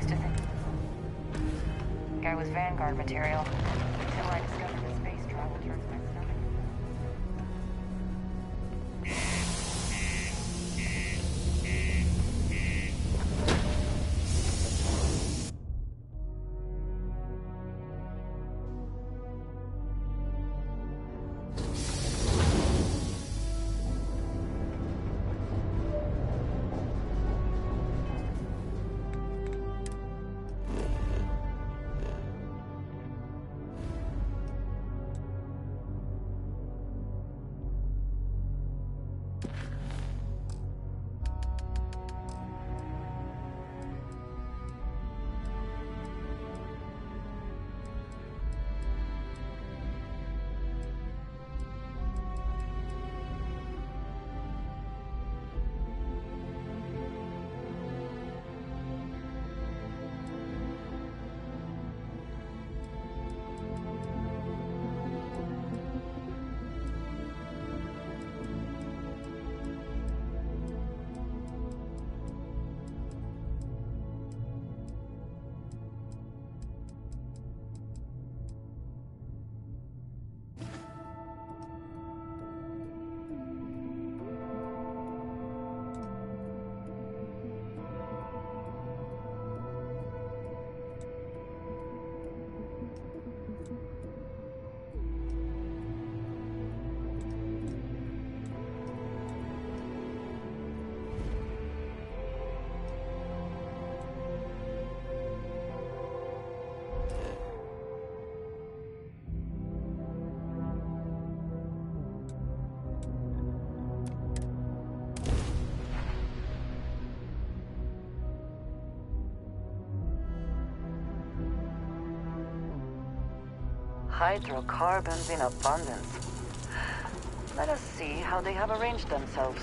used to think I was Vanguard material until I discovered that space travel turns my stomach. Hydrocarbons in abundance. Let us see how they have arranged themselves.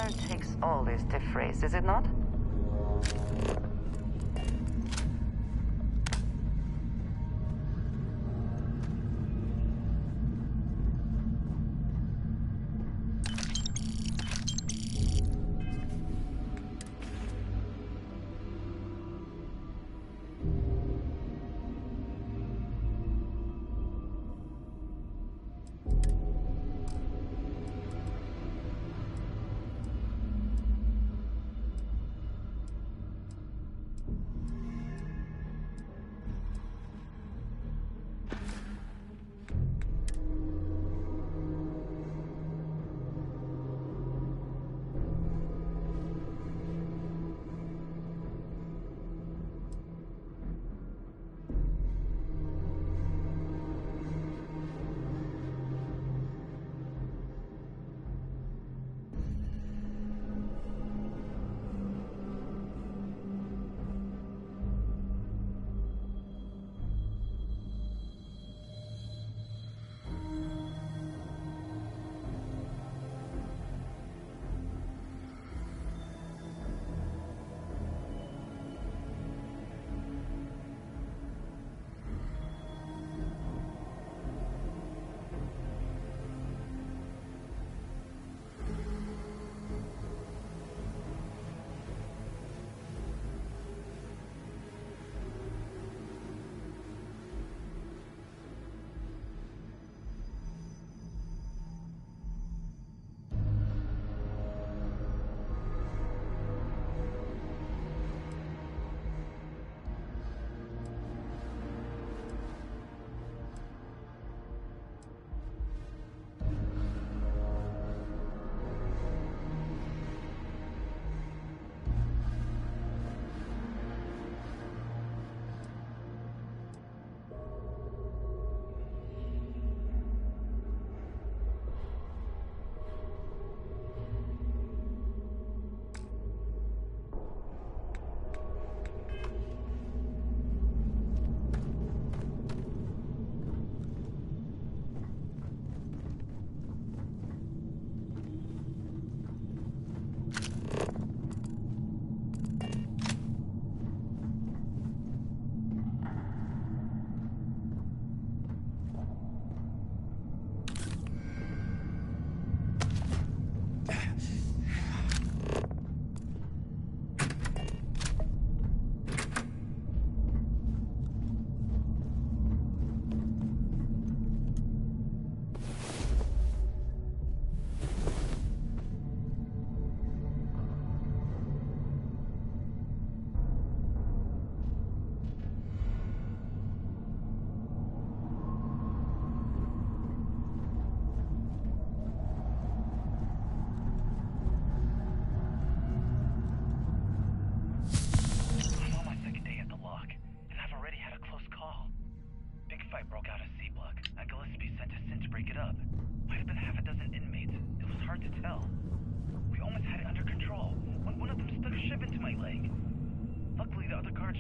rather takes all this to phrase, is it not?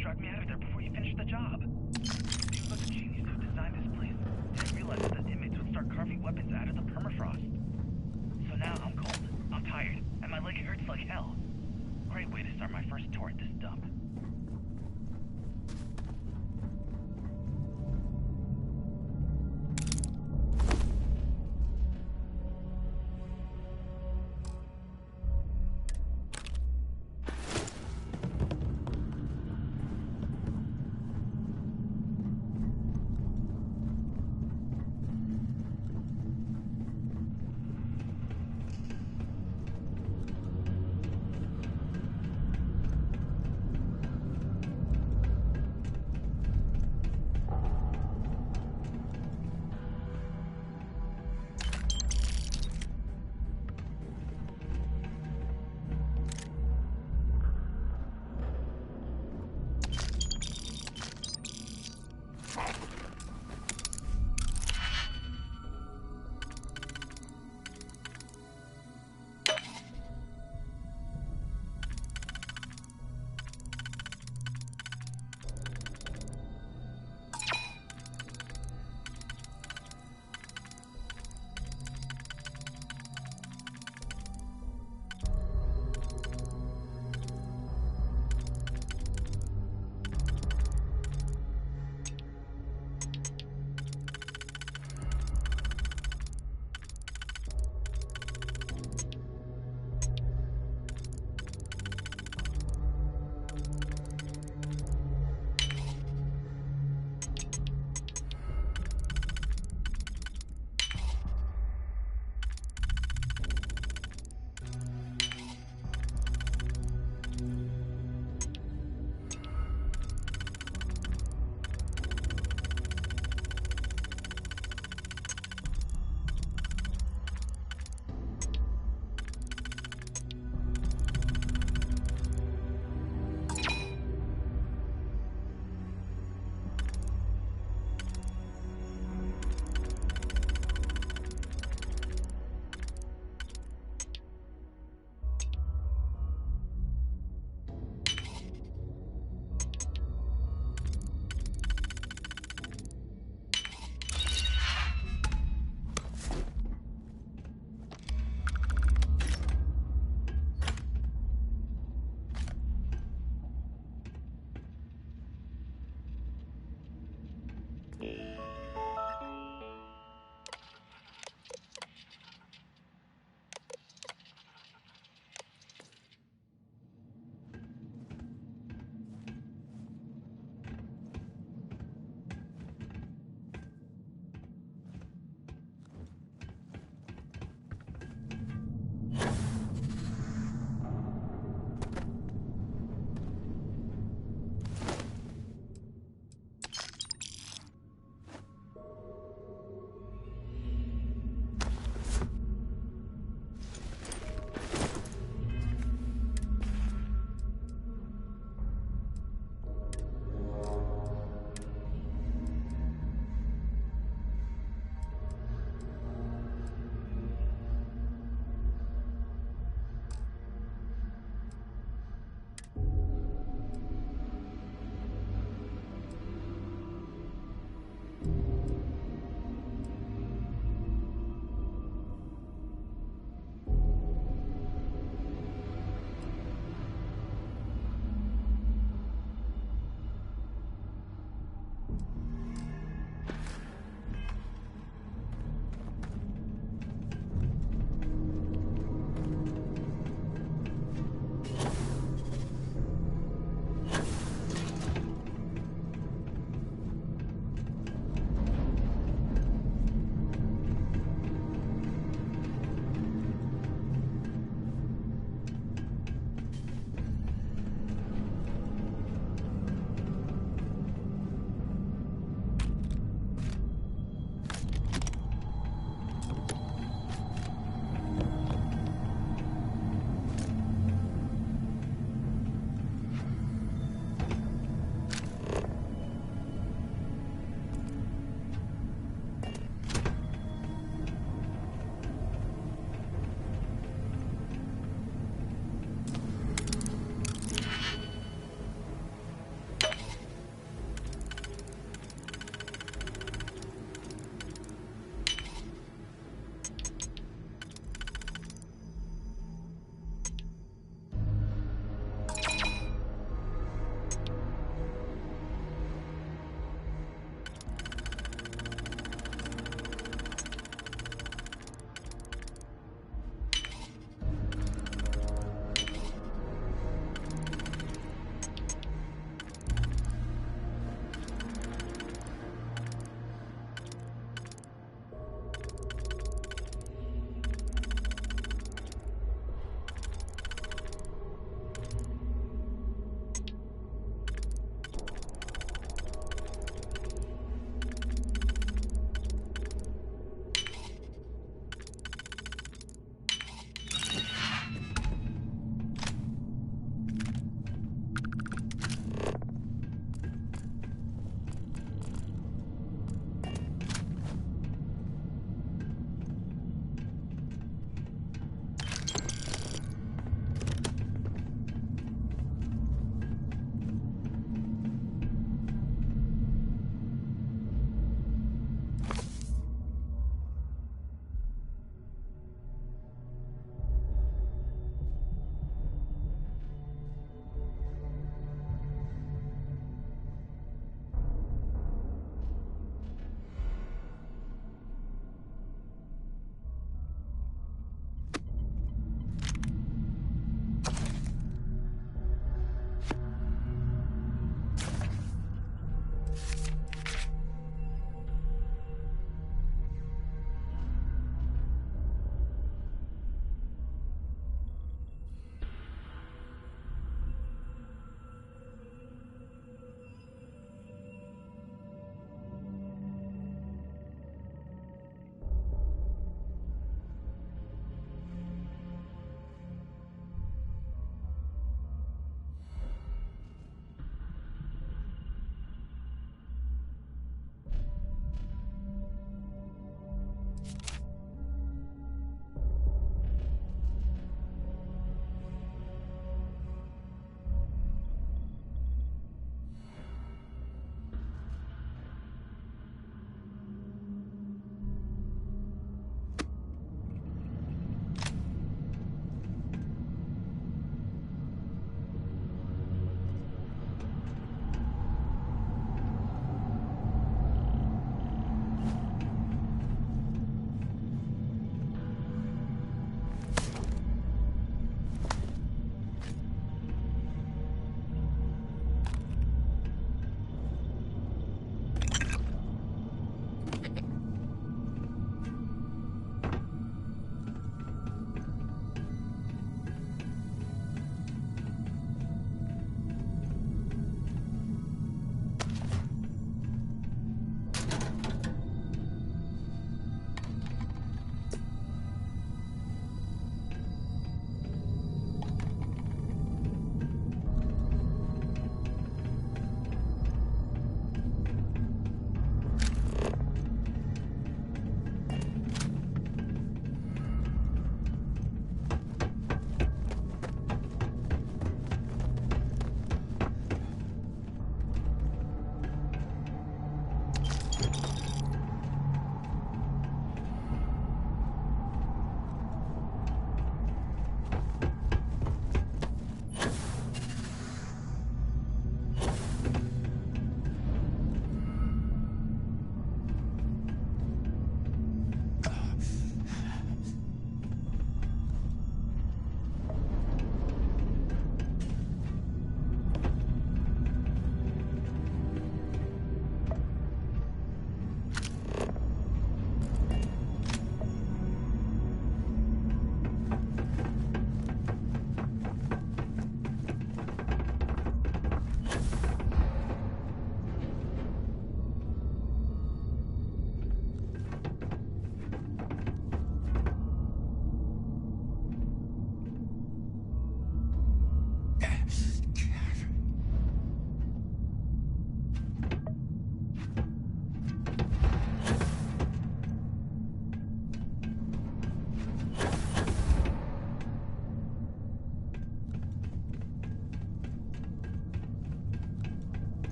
Struck me out of there before you finished the job. You look a genius who designed this place. Didn't realize that the inmates would start carving weapons out of the permafrost. So now I'm cold, I'm tired, and my leg hurts like hell. Great way to start my first tour at this dump.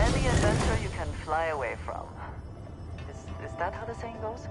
Any adventure you can fly away from. Is that how the saying goes?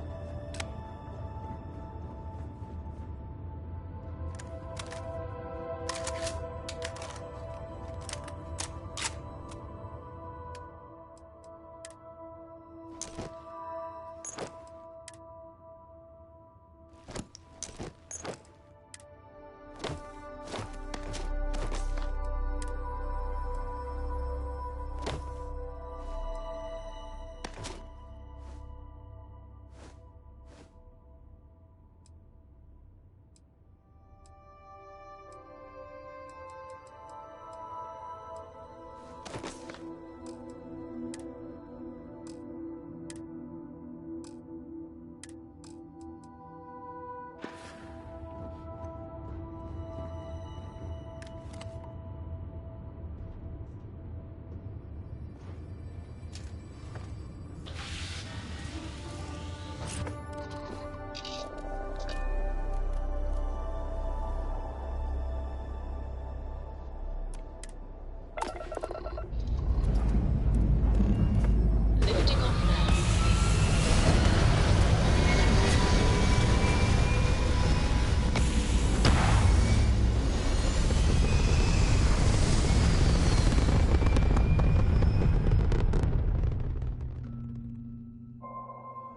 Lifting off now.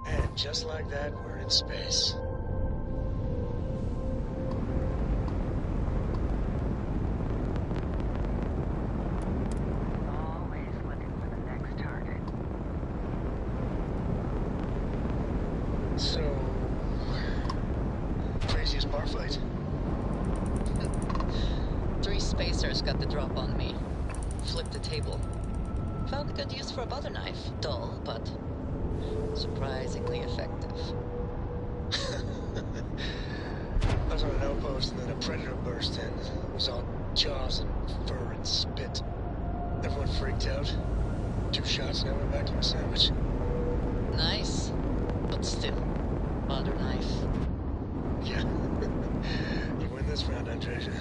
And just like that, we're in space. Always looking for the next target. So, craziest bar fight. 3 spacers got the drop on me. Flipped the table. Found a good use for a butter knife. Dull, but surprisingly effective. I was on an outpost and then a predator burst in. It was all jaws and fur and spit. Everyone freaked out. 2 shots and I went back to my sandwich. Nice, but still, butter knife. Yeah. You win this round, Andreja.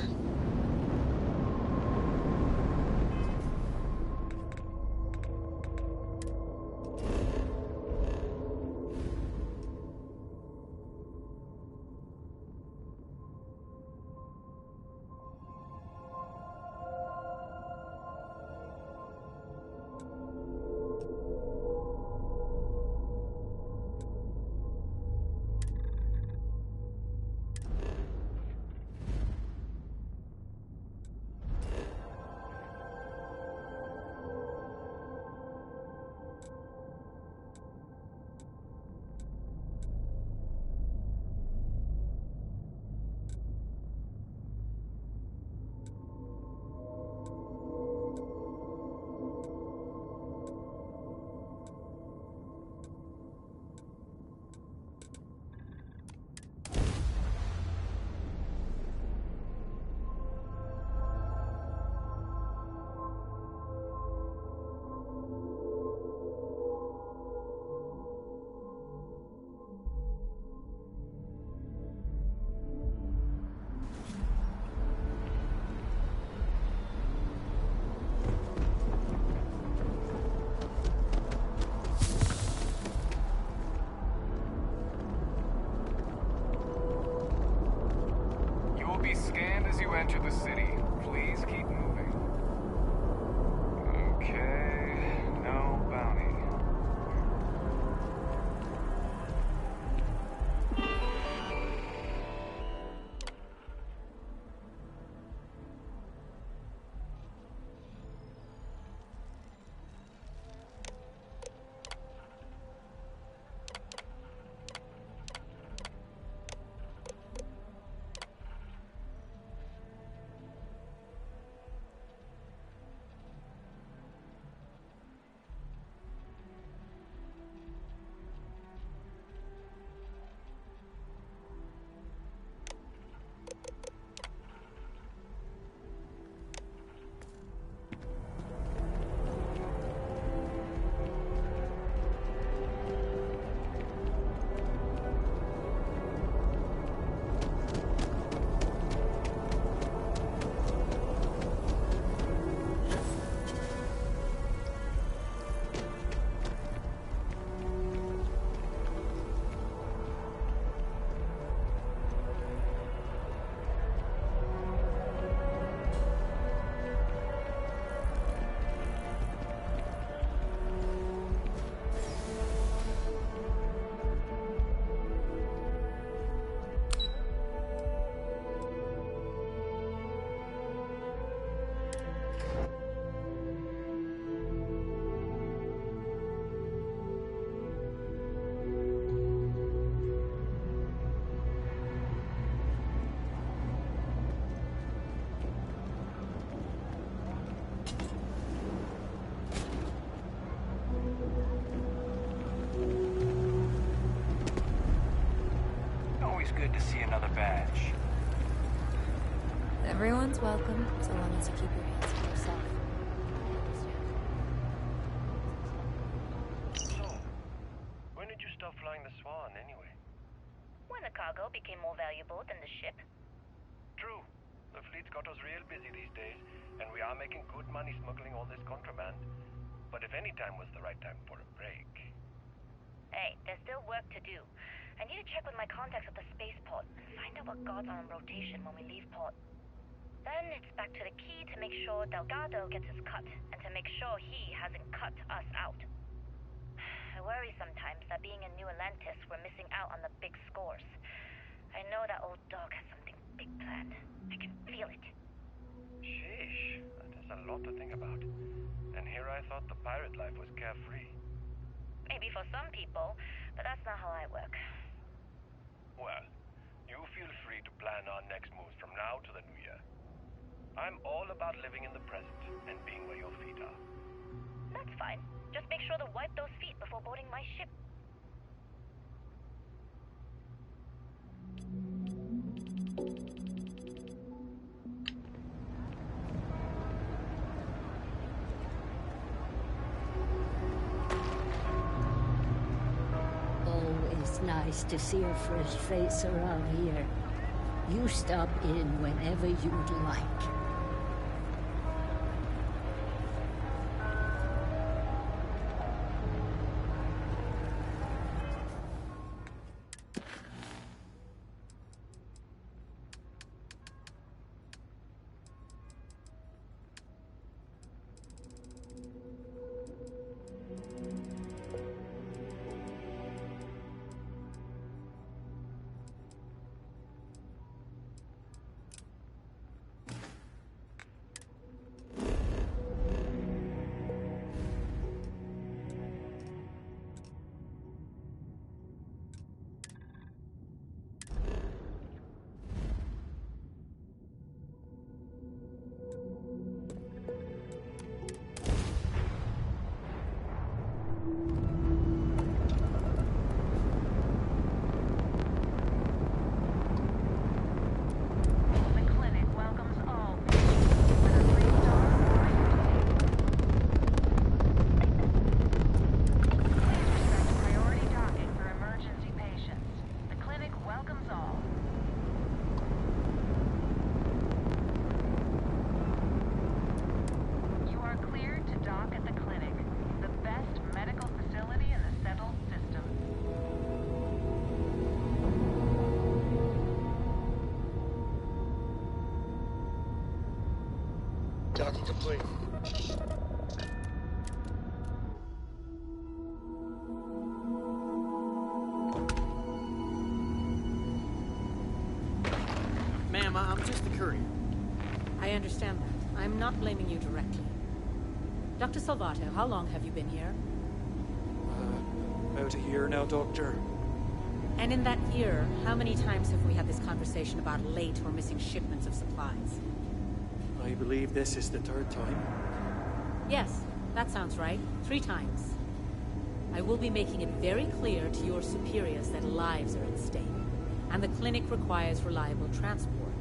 good to see another badge. Everyone's welcome, so long as you keep your hands to yourself. So, when did you stop flying the Swan, anyway? When the cargo became more valuable than the ship. True. The fleet's got us real busy these days, and we are making good money smuggling all this contraband. But if any time was the right time for a break... Hey, there's still work to do. I need to check with my contacts at the spaceport and find out what guards are on rotation when we leave port. Then it's back to the key to make sure Delgado gets his cut, and to make sure he hasn't cut us out. I worry sometimes that being in New Atlantis, we're missing out on the big scores. I know that old dog has something big planned. I can feel it. Sheesh, that is a lot to think about. And here I thought the pirate life was carefree. Maybe for some people, but that's not how I work. Well, you feel free to plan our next moves from now to the new year. I'm all about living in the present and being where your feet are. That's fine. Just make sure to wipe those feet before boarding my ship. Always nice to see a fresh face around here. You stop in whenever you'd like. Docking complete. Ma'am, I'm just the courier. I understand that. I'm not blaming you directly. Dr. Salvato, how long have you been here? About a year now, Doctor. And in that year, how many times have we had this conversation about late or missing shipments of supplies? I believe this is the third time. Yes, that sounds right. 3 times. I will be making it very clear to your superiors that lives are at stake, and the clinic requires reliable transport.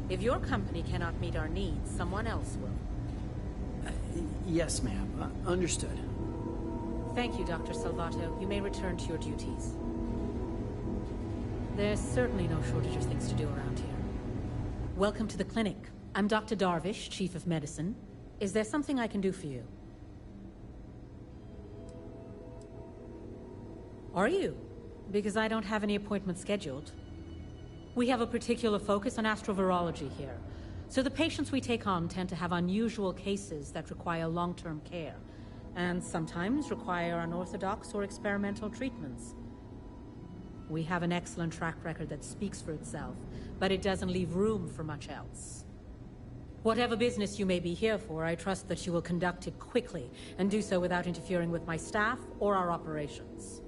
If your company cannot meet our needs, someone else will. Yes, ma'am. Understood. Thank you, Dr. Salvato. You may return to your duties. There's certainly no shortage of things to do around here. Welcome to the clinic. I'm Dr. Darvish, Chief of Medicine. Is there something I can do for you? Are you? Because I don't have any appointments scheduled. We have a particular focus on astrovirology here, so the patients we take on tend to have unusual cases that require long-term care, and sometimes require unorthodox or experimental treatments. We have an excellent track record that speaks for itself, but it doesn't leave room for much else. Whatever business you may be here for, I trust that you will conduct it quickly, and do so without interfering with my staff or our operations.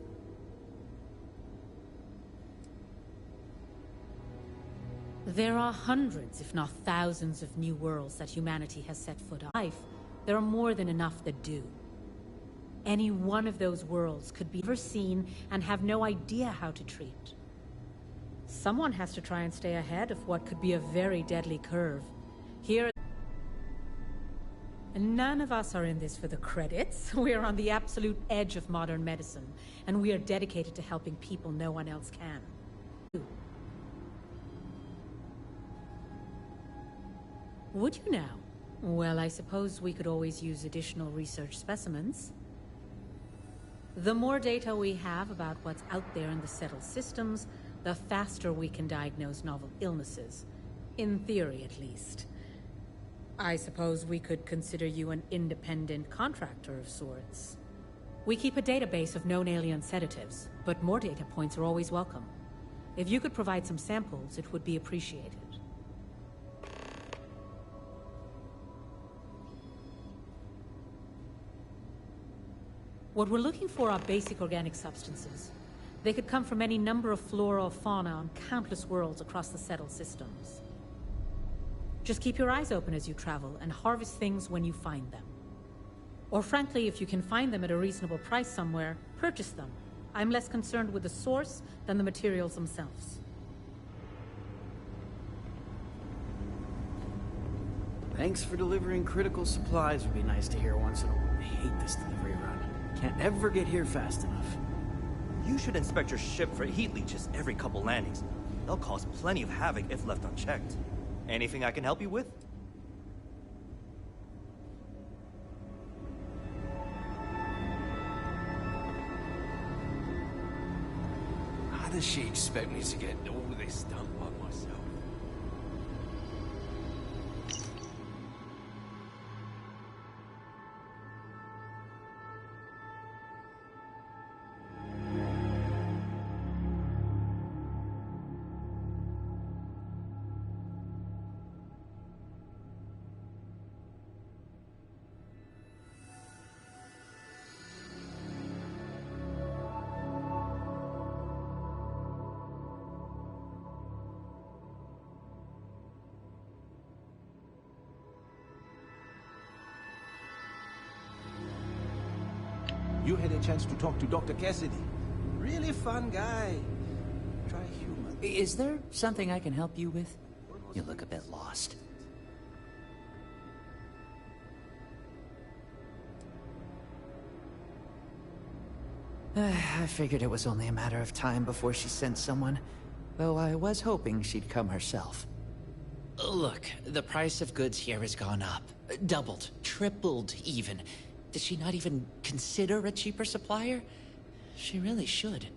There are hundreds, if not thousands, of new worlds that humanity has set foot on. Life, there are more than enough that do. Any one of those worlds could be overseen and have no idea how to treat. Someone has to try and stay ahead of what could be a very deadly curve. Here... None of us are in this for the credits. We are on the absolute edge of modern medicine, and we are dedicated to helping people no one else can. Would you now? Well, I suppose we could always use additional research specimens. The more data we have about what's out there in the settled systems, the faster we can diagnose novel illnesses. In theory, at least. I suppose we could consider you an independent contractor of sorts. We keep a database of known alien sedatives, but more data points are always welcome. If you could provide some samples, it would be appreciated. What we're looking for are basic organic substances. They could come from any number of flora or fauna on countless worlds across the settled systems. Just keep your eyes open as you travel and harvest things when you find them. Or frankly, if you can find them at a reasonable price somewhere, purchase them. I'm less concerned with the source than the materials themselves. Thanks for delivering critical supplies would be nice to hear once in a while. I hate this delivery run. Can't ever get here fast enough. You should inspect your ship for heat leeches every couple landings. They'll cause plenty of havoc if left unchecked. Anything I can help you with? How does she expect me to get all this done by myself? You had a chance to talk to Dr. Cassidy. Really fun guy. Try humor. Is there something I can help you with? You look a bit lost. I figured it was only a matter of time before she sent someone, though I was hoping she'd come herself. Look, the price of goods here has gone up. Doubled, tripled even. Does she not even consider a cheaper supplier? She really should.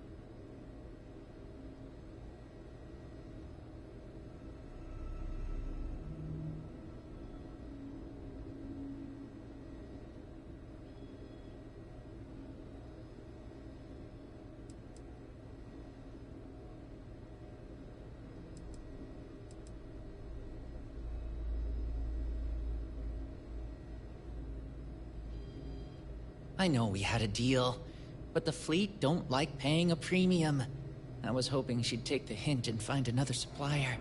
I know we had a deal, but the fleet don't like paying a premium. I was hoping she'd take the hint and find another supplier.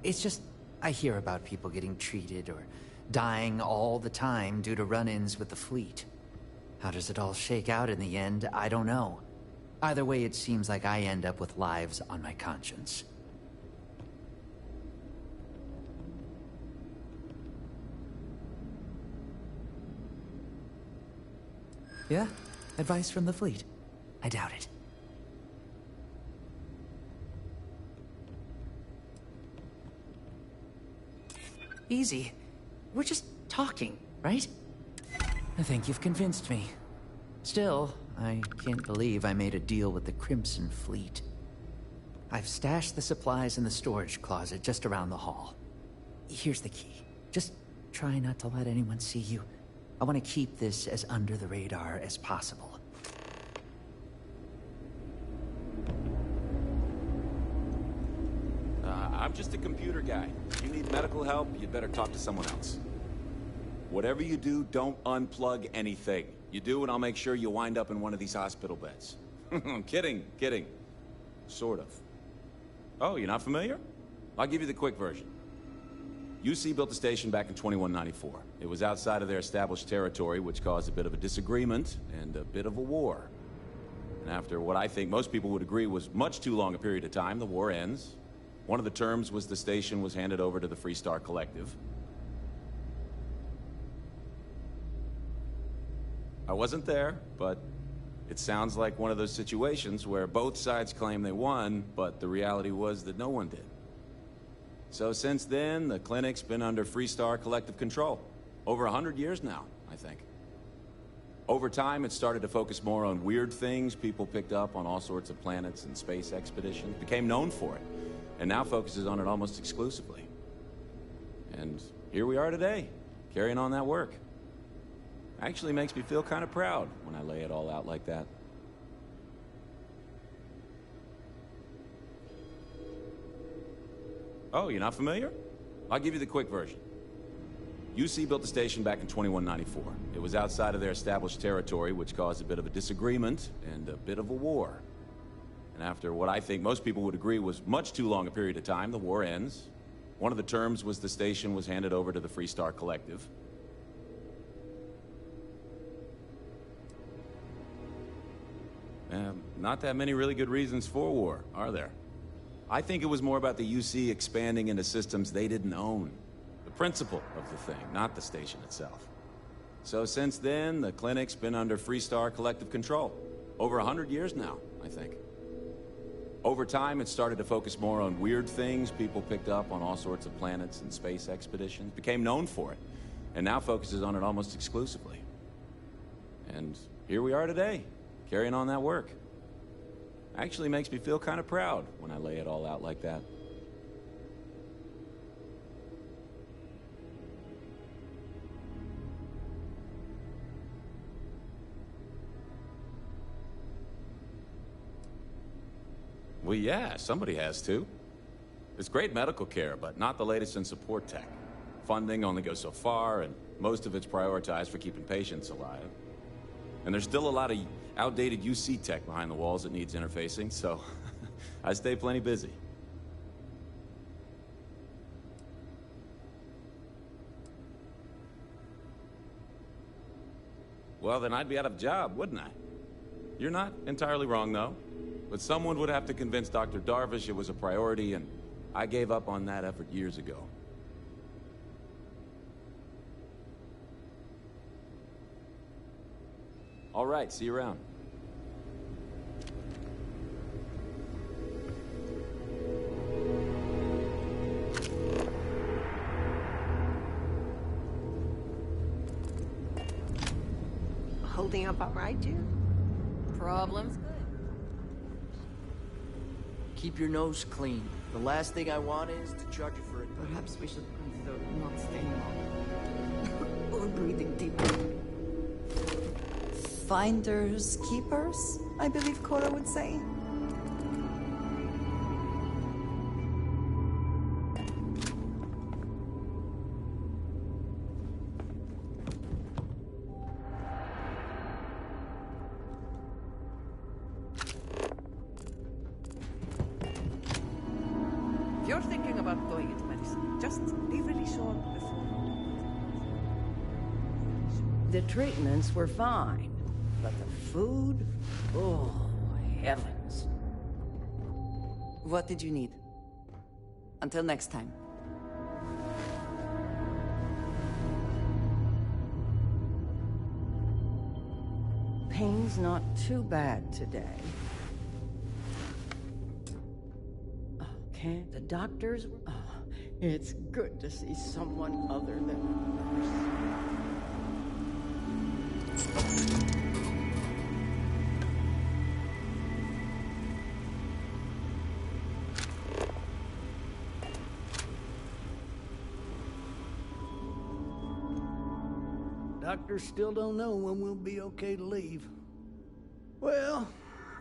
It's just, I hear about people getting treated or dying all the time due to run-ins with the fleet. How does it all shake out in the end? I don't know. Either way, it seems like I end up with lives on my conscience. Yeah? Advice from the fleet? I doubt it. Easy. We're just talking, right? I think you've convinced me. Still, I can't believe I made a deal with the Crimson Fleet. I've stashed the supplies in the storage closet just around the hall. Here's the key. Just try not to let anyone see you. I want to keep this as under the radar as possible. I'm just a computer guy. If you need medical help, you'd better talk to someone else. Whatever you do, don't unplug anything. You do, and I'll make sure you wind up in one of these hospital beds. Kidding. Sort of. Oh, you're not familiar? I'll give you the quick version. UC built the station back in 2194. It was outside of their established territory, which caused a bit of a disagreement and a bit of a war. And after what I think most people would agree was much too long a period of time, the war ends. One of the terms was the station was handed over to the Freestar Collective. I wasn't there, but it sounds like one of those situations where both sides claim they won, but the reality was that no one did. So since then, the clinic's been under Freestar Collective control. Over 100 years now, I think. Over time, it started to focus more on weird things people picked up on all sorts of planets and space expeditions, became known for it, and now focuses on it almost exclusively. And here we are today, carrying on that work. Actually makes me feel kind of proud when I lay it all out like that. Oh, you're not familiar? I'll give you the quick version. UC built the station back in 2194. It was outside of their established territory, which caused a bit of a disagreement and a bit of a war. And after what I think most people would agree was much too long a period of time, the war ends. One of the terms was the station was handed over to the Freestar Collective. Not that many really good reasons for war, are there? I think it was more about the UC expanding into systems they didn't own. The principle of the thing, not the station itself. So since then, the clinic's been under Freestar Collective control. Over 100 years now, I think. Over time, it started to focus more on weird things people picked up on all sorts of planets and space expeditions, became known for it, and now focuses on it almost exclusively. And here we are today, carrying on that work. Actually makes me feel kind of proud when I lay it all out like that. Well, yeah, somebody has to. It's great medical care, but not the latest in support tech. Funding only goes so far, and most of it's prioritized for keeping patients alive. And there's still a lot of outdated UC tech behind the walls that needs interfacing, so I stay plenty busy. Well, then I'd be out of a job, wouldn't I? You're not entirely wrong, though. But someone would have to convince Dr. Darvish it was a priority, and I gave up on that effort years ago. All right, see you around. Holding up all right, Jim? Problems? Keep your nose clean. The last thing I want is to charge you for it. Perhaps we should consider not staying long. Or breathing deeply. Finders keepers, I believe Cora would say. If you're thinking about going into medicine, just be really sure before. The treatments were fine, but the food? Oh, heavens. What did you need? Until next time. Pain's not too bad today. Okay, the doctors... Oh, it's good to see someone other than a nurse. Doctors still don't know when we'll be okay to leave. Well,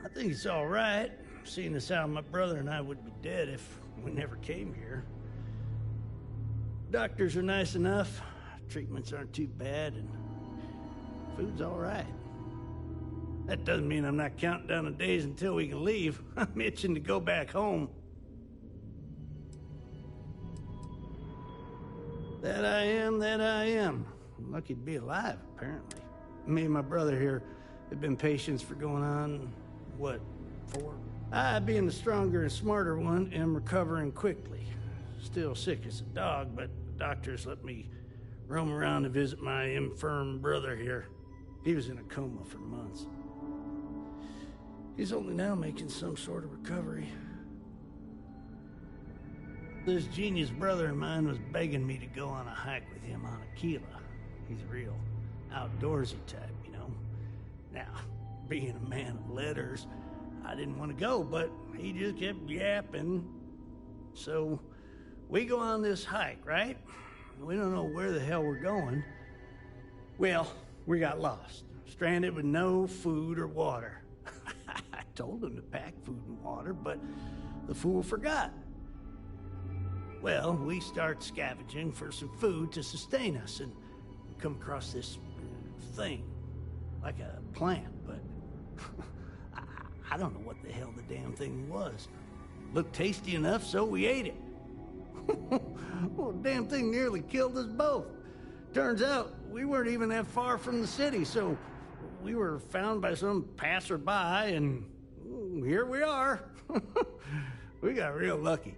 I think it's all right, seeing as how my brother and I would be dead if we never came here. Doctors are nice enough, treatments aren't too bad, and food's all right. That doesn't mean I'm not counting down the days until we can leave. I'm itching to go back home. That I am, that I am. I'm lucky to be alive, apparently. Me and my brother here have been patients for going on what for? I, being the stronger and smarter one, am recovering quickly. Still sick as a dog, but the doctors let me roam around to visit my infirm brother here. He was in a coma for months. He's only now making some sort of recovery. This genius brother of mine was begging me to go on a hike with him on Aquila. He's a real outdoorsy type, you know. Now, being a man of letters, I didn't want to go, but he just kept yapping. So, we go on this hike, right? We don't know where the hell we're going. Well, we got lost, stranded with no food or water. I told him to pack food and water, but the fool forgot. Well, we start scavenging for some food to sustain us, and come across this thing, like a plant, but I don't know what the hell the damn thing was. Looked tasty enough, so we ate it. Well, the damn thing nearly killed us both. Turns out, we weren't even that far from the city, so we were found by some passerby, and here we are. We got real lucky.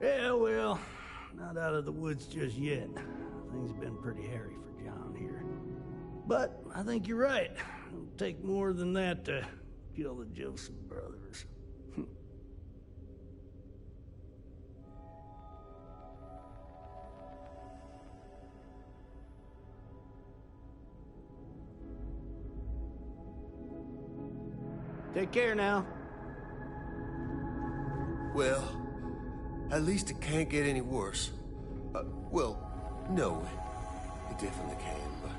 Yeah, well, not out of the woods just yet. Things have been pretty hairy for John here. But I think you're right. It'll take more than that to kill the Joseph brothers. Take care now. Well, at least it can't get any worse. Well, no, it definitely can, but...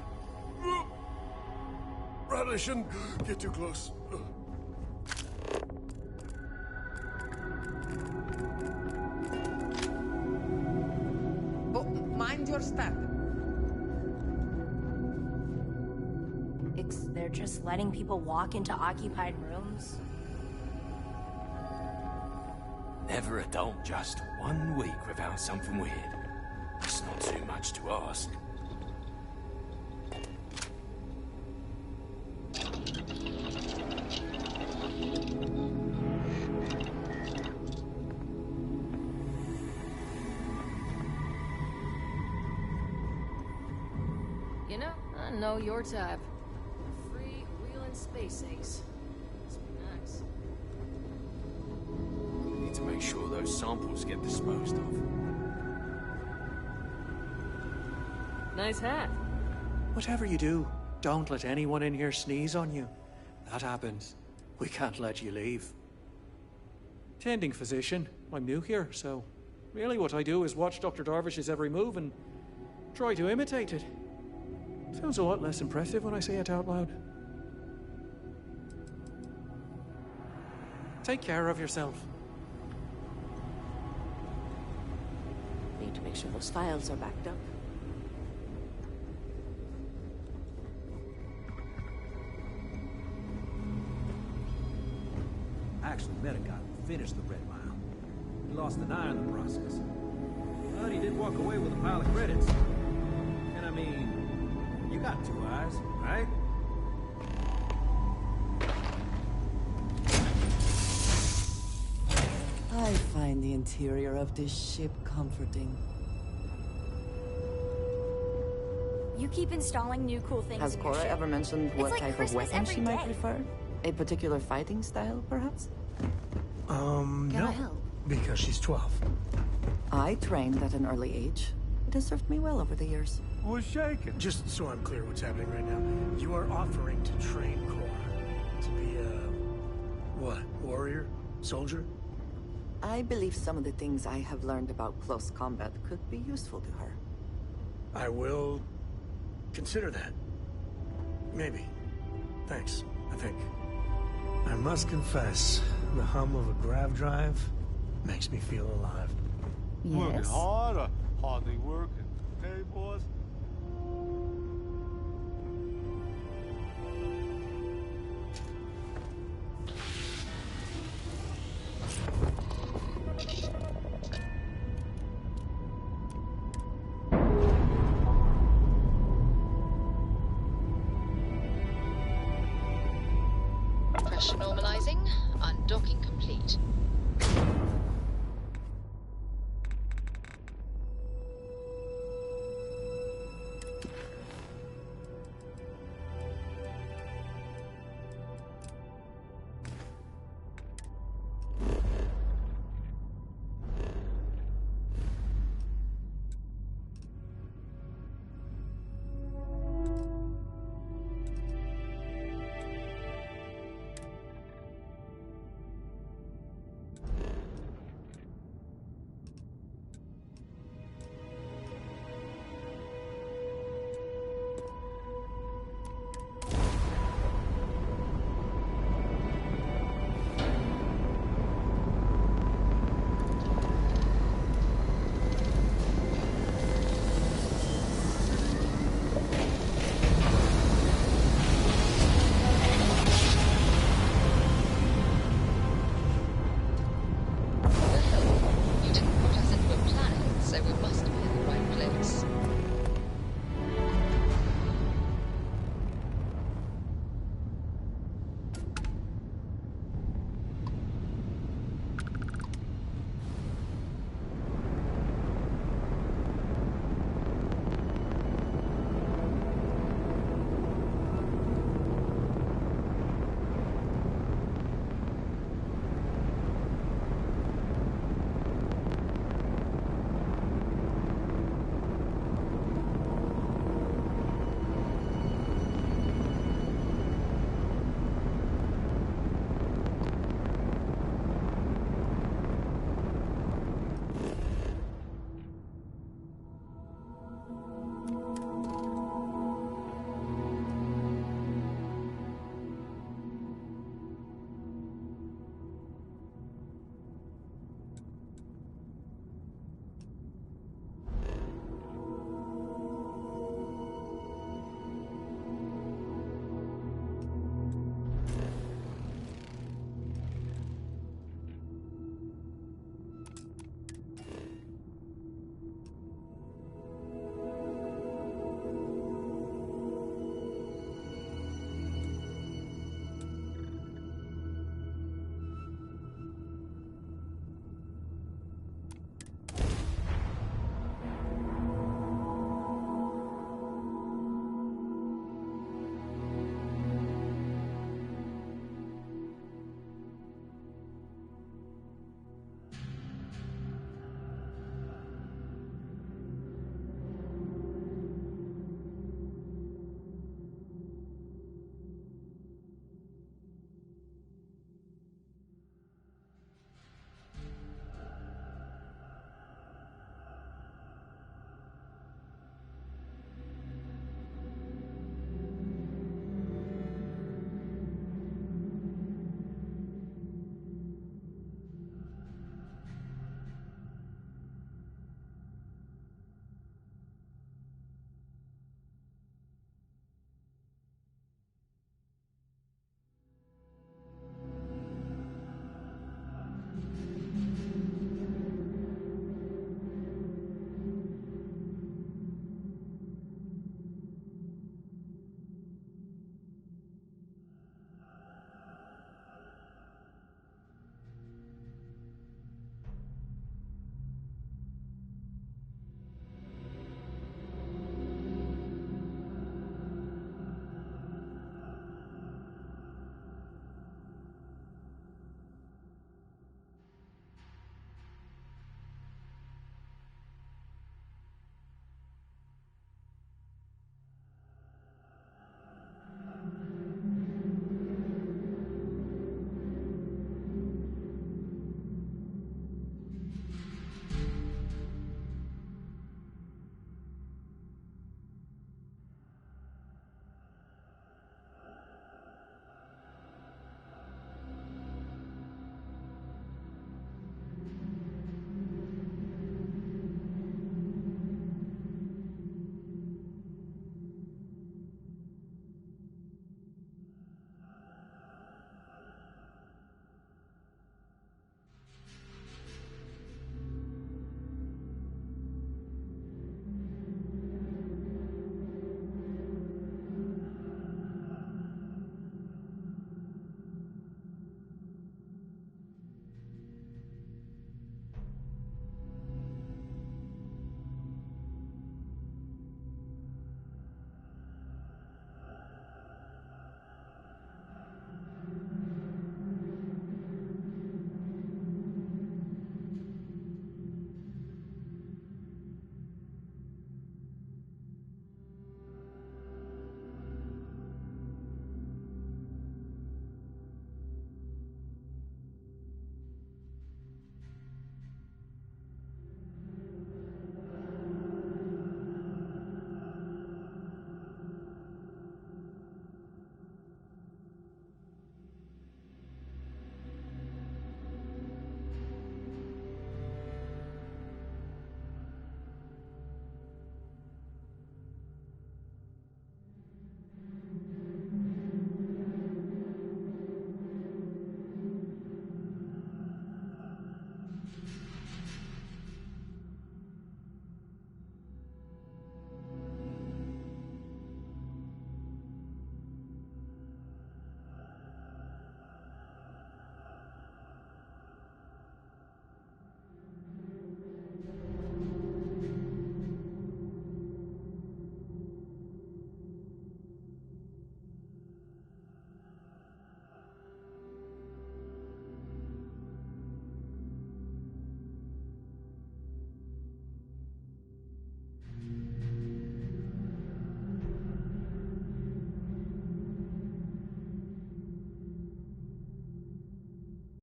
Probably shouldn't get too close. Oh, mind your step. They're just letting people walk into occupied rooms? Never a dull, just 1 week without something weird. It's not too much to ask. You know, I know your type. Free wheeling space ace. Must be nice. Need to make sure those samples get disposed of. Nice hat. Whatever you do, don't let anyone in here sneeze on you. That happens. We can't let you leave. Tending physician. I'm new here, so really what I do is watch Dr. Darvish's every move and try to imitate it. Sounds a lot less impressive when I say it out loud. Take care of yourself. Need to make sure those files are backed up. I actually met a guy who finished the Red Mile. He lost an eye in the process. But he did walk away with a pile of credits. And I mean, you got 2 eyes, right? I find the interior of this ship comforting. You keep installing new cool things Has in your Cora ship. ever mentioned It's what like type Christmas of weapon every she might day. prefer? A particular fighting style, perhaps? Can I No. help? Because she's 12. I trained at an early age. It has served me well over the years. Who's shaking? Just so I'm clear what's happening right now. You are offering to train Cora to be a... what? Warrior? Soldier? I believe some of the things I have learned about close combat could be useful to her. I will consider that. Maybe. Thanks, I think. I must confess, the hum of a grav drive makes me feel alive. Yes? Harder.